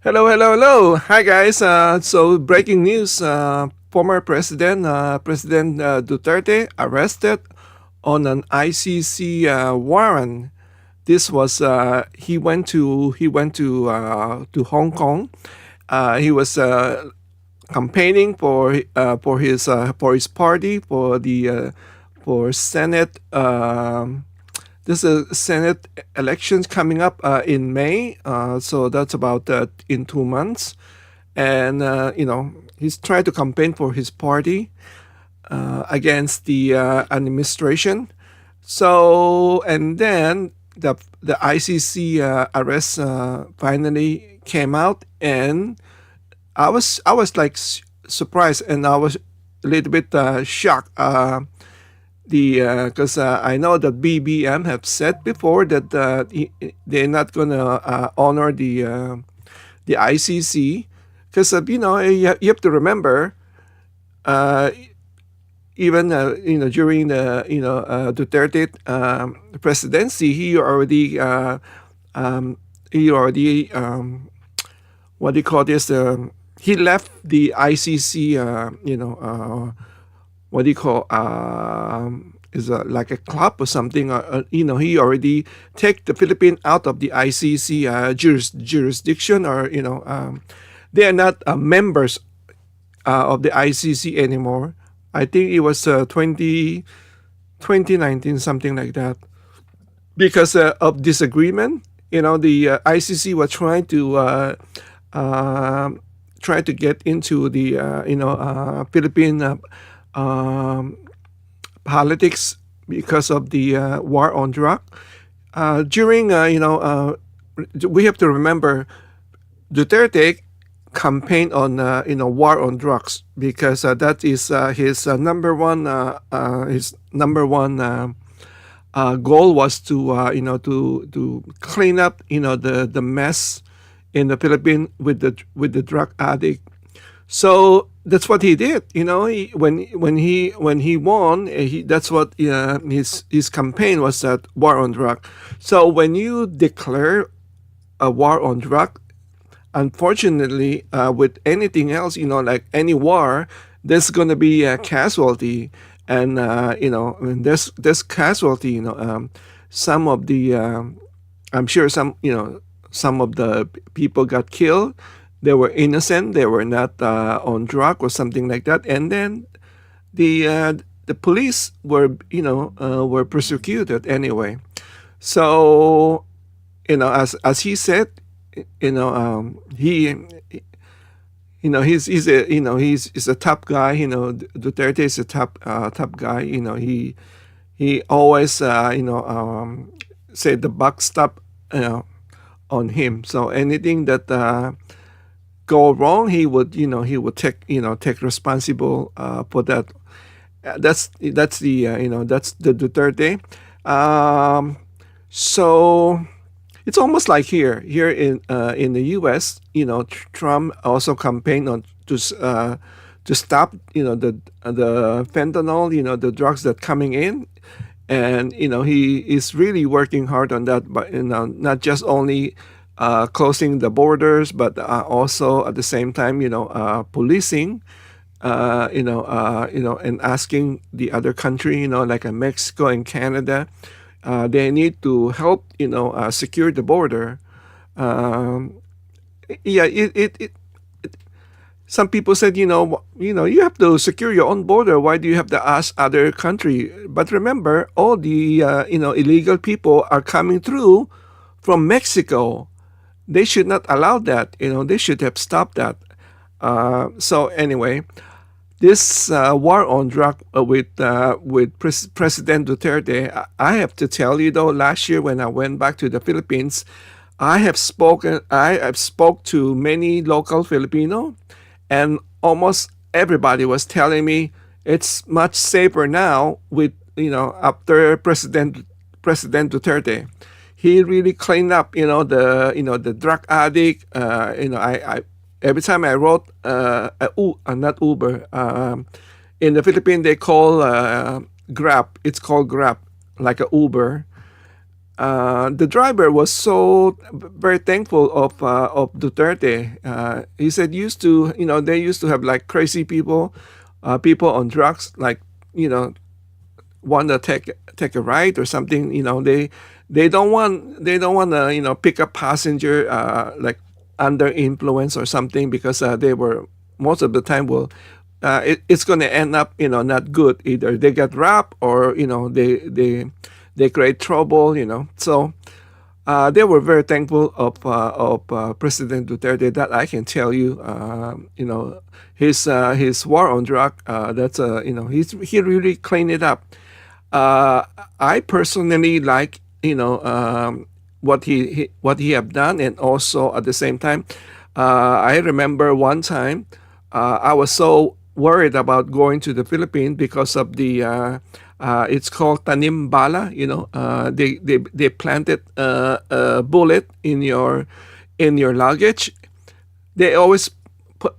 Hello, hello, hello. Hi, guys. So, breaking news: former President Duterte arrested on an ICC warrant. This was he went to Hong Kong. He was campaigning for his party for Senate. There's a Senate elections coming up in May, so that's about in 2 months. And he's trying to campaign for his party against the administration. So and then the ICC arrest finally came out, and I was like surprised, and I was a little bit shocked. The Because I know that BBM have said before that they're not gonna honor the ICC, because you have to remember, uh, even during the Duterte presidency, he already what do you call this? He left the ICC. What do you call is like a club or something. He already take the Philippines out of the ICC jurisdiction, or they are not members of the ICC anymore. I think it was 2019, something like that, because of disagreement. The ICC was uh, trying to get into the Philippine um, politics because of the war on drug. During we have to remember Duterte campaign on war on drugs, because that is his number one goal was to to clean up the mess in the Philippines with the drug addict. So that's what he did. When he won, that's what his campaign was, that war on drug. So when you declare a war on drug, unfortunately, with anything else, like any war, there's gonna be a casualty, and and there's casualty. Some of the I'm sure some of the people got killed. They were innocent. They were not on drug or something like that. And then the uh, the police were persecuted anyway. So as he said, he he's a top guy. Duterte is a top guy. He always say the buck stop on him. So anything that go wrong, he would take responsible for that. That's the Duterte. Um, so it's almost like here in the U.S. Trump also campaigned on to stop the fentanyl, the drugs that coming in. And he is really working hard on that, but not just only closing the borders, but also at the same time, policing, and asking the other country, like Mexico and Canada, they need to help, secure the border. Um, yeah, some people said, you have to secure your own border. Why do you have to ask other country? But remember, all the illegal people are coming through from Mexico. They should not allow that. They should have stopped that. So anyway, this war on drug with President Duterte, I have to tell you though, last year when I went back to the Philippines, I have spoke to many local Filipino, and almost everybody was telling me it's much safer now with after President Duterte. He really cleaned up the drug addict. I every time I wrote not Uber, in the Philippines they call Grab. It's called Grab, like a Uber. the driver was so very thankful of Duterte. He said they used to have like crazy people, people on drugs, like you know want to take a ride or something. They don't want to pick up passenger like under influence or something because they were most of the time will it's going to end up not good. Either they get robbed or they create trouble. So they were very thankful of President Duterte. That I can tell you. His war on drug. That's he really cleaned it up. Uh, I personally like what he have done, and also at the same time, I remember one time I was so worried about going to the Philippines because of the it's called tanim bala. They planted a bullet in your luggage. They always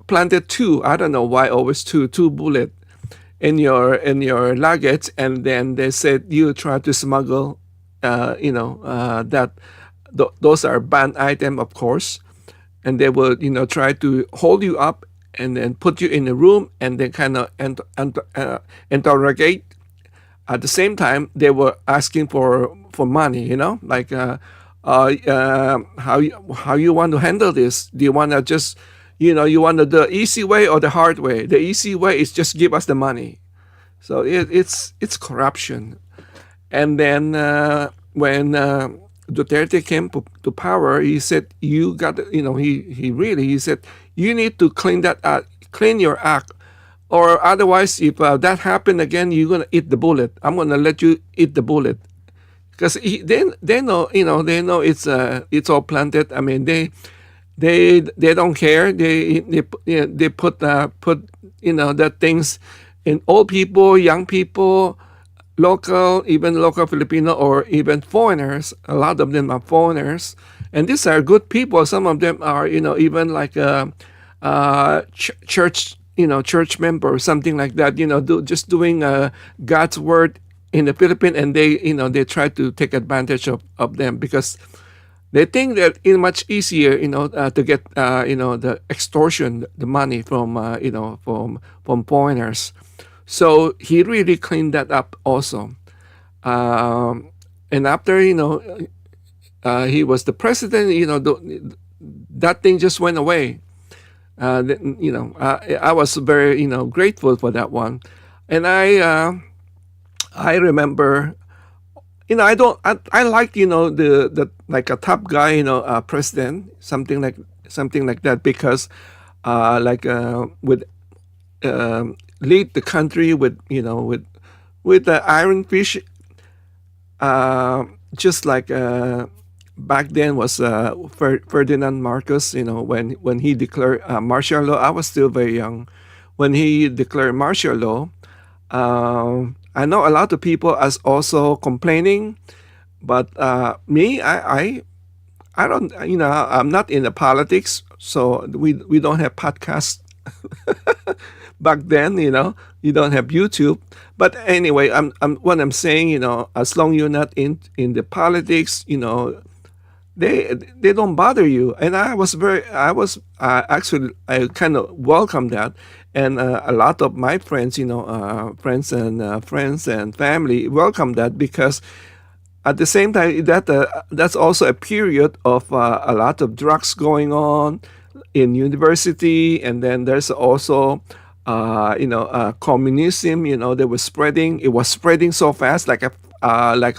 planted two. I don't know why always two bullet in your luggage, and then they said you try to smuggle, that those are banned item, of course, and they will try to hold you up and then put you in a room and then kind of interrogate. At the same time, they were asking for money, like how you want to handle this? Do you want to just you want the easy way or the hard way? The easy way is just give us the money. So it's corruption. And then when Duterte came to power, he said, "You got he said you need to clean your act, or otherwise, if that happened again, you're gonna eat the bullet. I'm gonna let you eat the bullet." Because they know they know it's all planted. I mean they don't care. They put the things in old people, young people, even local Filipino or even foreigners. A lot of them are foreigners, and these are good people. Some of them are even like church church member or something like that. Just doing God's word in the Philippines, and they try to take advantage of them because they think that it's much easier, to get, the extortion, the money from, from foreigners. So he really cleaned that up also. And after, he was the president, that thing just went away. I was very, grateful for that one. And I remember I don't. I like the like a top guy, president, something like that, because like with lead the country with the iron fish, just like back then was Ferdinand Marcos. When he declared martial law, I was still very young when he declared martial law. I know a lot of people as also complaining, but me, I don't. I'm not in the politics, so we don't have podcasts back then. You don't have YouTube. But anyway, I'm what I'm saying. As long you're not in the politics, they don't bother you. And I was actually I kind of welcome that. And a lot of my friends, friends and family welcome that, because at the same time that's also a period of a lot of drugs going on in university. And then there's also communism. They were spreading. It was spreading so fast, like a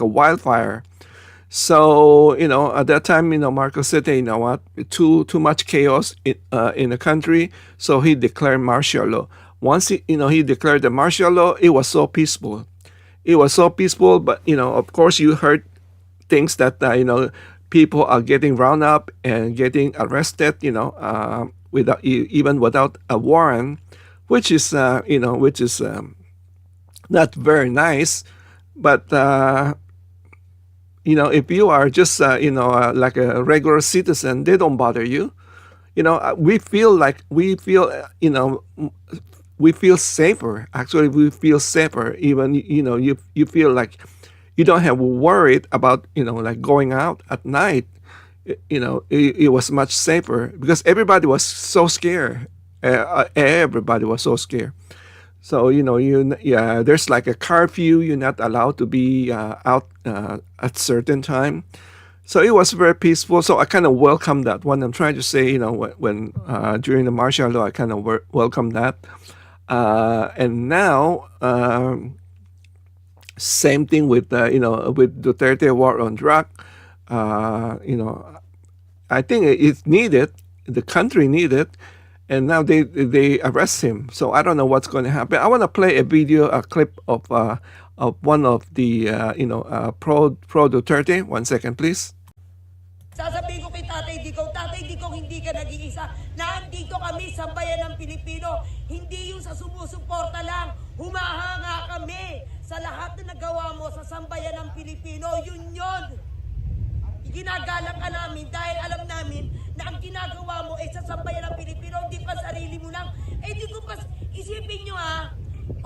wildfire. So at that time, Marcos said, "Hey, you know what? Too much chaos in the country." So he declared martial law. Once he declared the martial law, it was so peaceful. It was so peaceful, but of course, you heard things that people are getting round up and getting arrested. Without even without a warrant, which is not very nice, but. If you are just, like a regular citizen, they don't bother you. We feel safer. Actually, we feel safer. Even, you feel like you don't have worried about, like going out at night. It was much safer because everybody was so scared. Everybody was so scared. So yeah, there's like a curfew. You're not allowed to be out at certain time. So it was very peaceful. So I kind of welcome that. What I'm trying to say, when during the martial law, I kind of welcome that. And now, same thing with with Duterte war on drug. I think it's needed. The country needed, and now they arrest him. So I don't know what's going to happen. I want to play a clip of one of the pro Duterte. 1 second, please. Sasabihin ko kay Tatay Digong, hindi ka nag-iisa. Nandito kami sa bayan ng Pilipino. Hindi yung sa sumusuporta lang. Humahanga kami sa lahat na nagawa mo sa sambayan ng Pilipino. Yun. Ginagalang ka namin dahil alam namin na ang ginagawa mo ay sa sambayan ng Pilipino, hindi pa sarili mo lang. Di ko pa, isipin nyo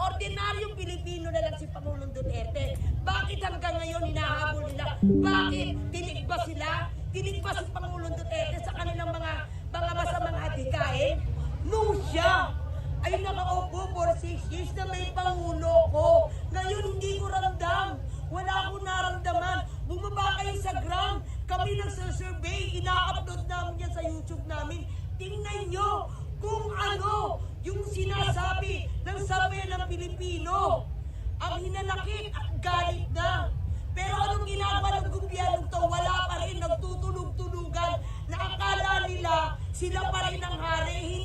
ordinaryong Pilipino na lang si Pangulong Duterte. Bakit hanggang ngayon hinahabol nila? Bakit? Tinig ba sila? Tinig ba si Pangulong Duterte sa kanilang mga masamang adhikain? No siya! Ay nakaupo for 6 years na may Pangulo ko. Ngayon hindi ko ramdam. Wala akong naramdaman. Bumaba kayo sa ground. Kami nagsasurvey. Ina-upload namin yan sa YouTube namin. Tingnan nyo kung ano yung sinasabi ng sambayan ng Pilipino. Ang hinanakit at galit na. Pero anong ginagawa ng gobyerno to? Wala pa rin, nagtutulog-tulugan na akala nila sila pa rin ang hari.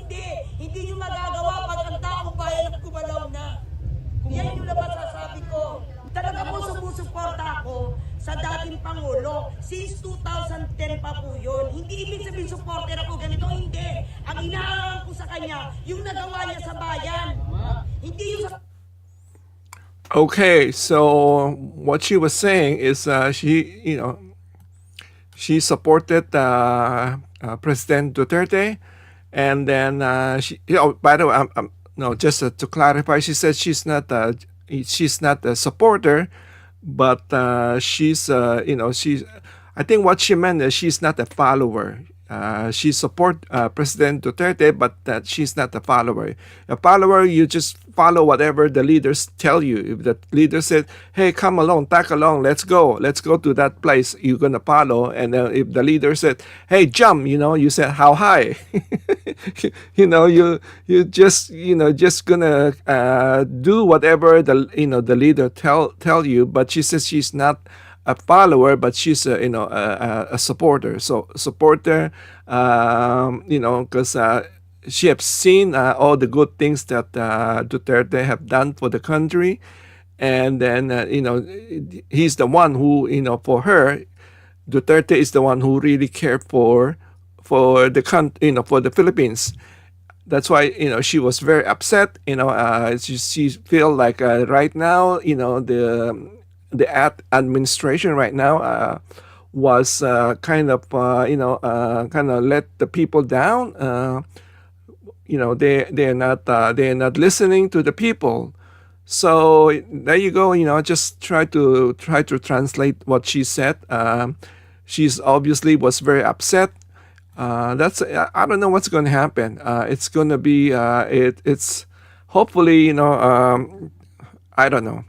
Hindi nyo magagawa pag ang taong bayan ang kumalaw na. Yan yung napasasabi ko. Talaga po sumusuporta ako sa dating Pangulo. Since 2010 pa po yun. Hindi ibig sabihin supporter ako ganito, hindi. Ang inaangan ko sa kanya, yung nagawa niya sa bayan. Hindi yung sa... Okay, so what she was saying is she supported President Duterte, and then by the way, no, just to clarify, she said she's not a supporter, but she's she's. I think what she meant is she's not a follower. She support President Duterte, but that she's not a follower. A follower, you just follow whatever the leaders tell you. If the leader said, "Hey, come along, tag along, let's go to that place," you're gonna follow. And if the leader said, "Hey, jump," you said, "How high?" you just gonna do whatever the leader tell you. But she says she's not a follower, but she's a supporter. So supporter, because she has seen all the good things that Duterte have done for the country, and then he's the one who for her, Duterte is the one who really cared for the for the Philippines. That's why she was very upset. She feel like right now the administration right now was kind of let the people down. They're not listening to the people. So there you go. Just try to translate what she said. She's obviously was very upset. That's I don't know what's going to happen. It's going to be it's hopefully I don't know.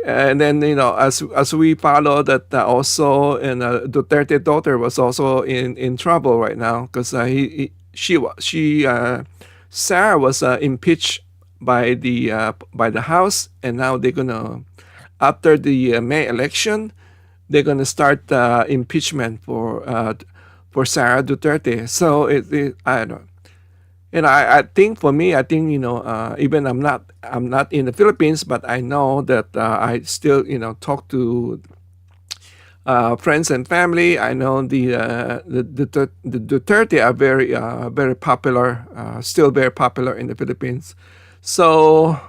And then as we follow that also, and Duterte daughter was also in trouble right now because Sarah was impeached by the House, and now they're gonna, after the May election, they're gonna start impeachment for Sarah Duterte. So I don't know. And I think for me, even I'm not in the Philippines, but I know that I still talk to friends and family. I know the Duterte are very popular, still very popular in the Philippines. So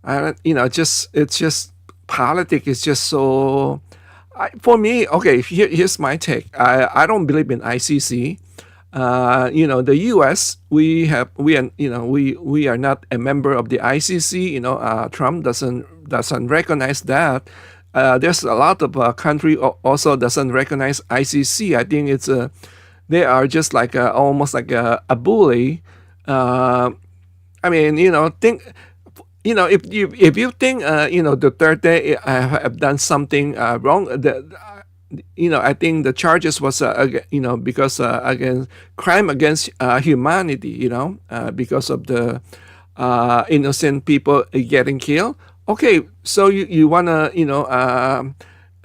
it's just politics is just so. For me, okay. Here's my take. I don't believe in ICC. The U.S. we are not a member of the ICC. Trump doesn't recognize that. There's a lot of country also doesn't recognize ICC. I think it's they are just like almost like a bully. Uh, I mean, think, if you think, Duterte have done something wrong, I think the charges was, because against crime against humanity, because of the innocent people getting killed. Okay, so you wanna,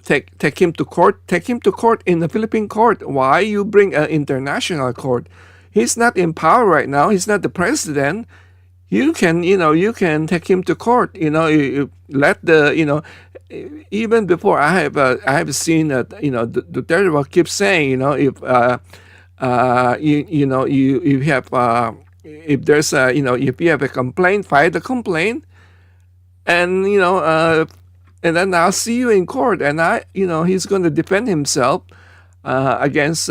take him to court. Take him to court in the Philippine court. Why you bring an international court? He's not in power right now. He's not the president. You can take him to court. You let the even before I have seen that Duterte will keep saying, if you have if there's a if you have a complaint, file the complaint, and and then I'll see you in court, and he's going to defend himself against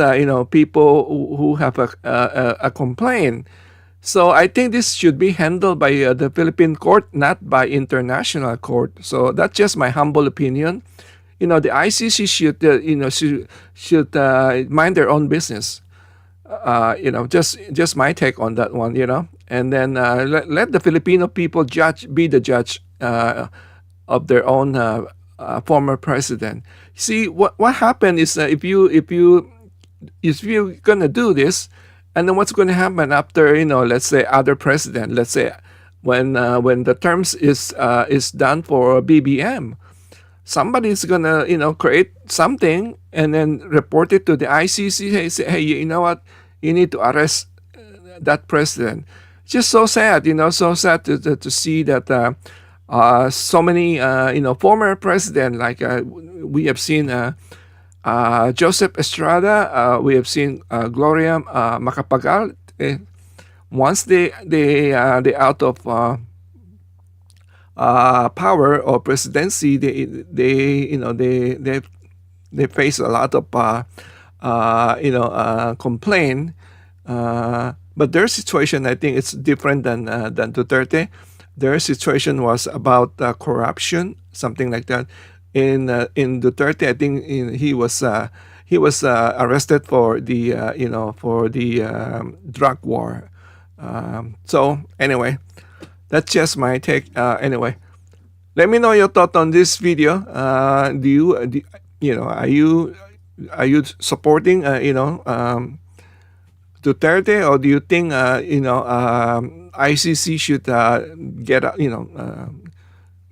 people who have a complaint. So I think this should be handled by the Philippine court, not by international court. So that's just my humble opinion. The ICC should mind their own business. Just my take on that one. And then let the Filipino people be the judge of their own former president. See what happened is if you're gonna do this, and then what's going to happen after, let's say other president, let's say when the terms is done for BBM, somebody's gonna create something and then report it to the ICC. Say, hey, you know what? You need to arrest that president. Just so sad, so sad to see that so many former president, like we have seen. Joseph Estrada, we have seen Gloria Macapagal. Once they out of power or presidency, they face a lot of complaint. But their situation, I think, it's different than Duterte. Their situation was about corruption, something like that. In Duterte, I think he was arrested for the drug war. So anyway, that's just my take. Anyway, let me know your thought on this video. Are you supporting Duterte, or do you think ICC should get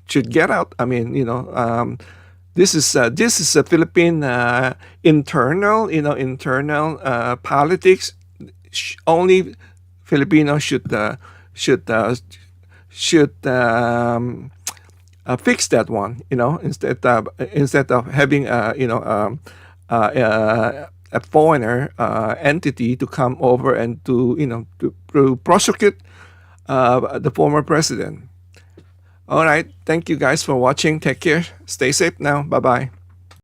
should get out? I mean, this is a Philippine internal politics. Only Filipinos should fix that one. Instead of having a foreigner entity to come over and to prosecute the former president. All right. Thank you guys for watching. Take care. Stay safe now. Bye-bye.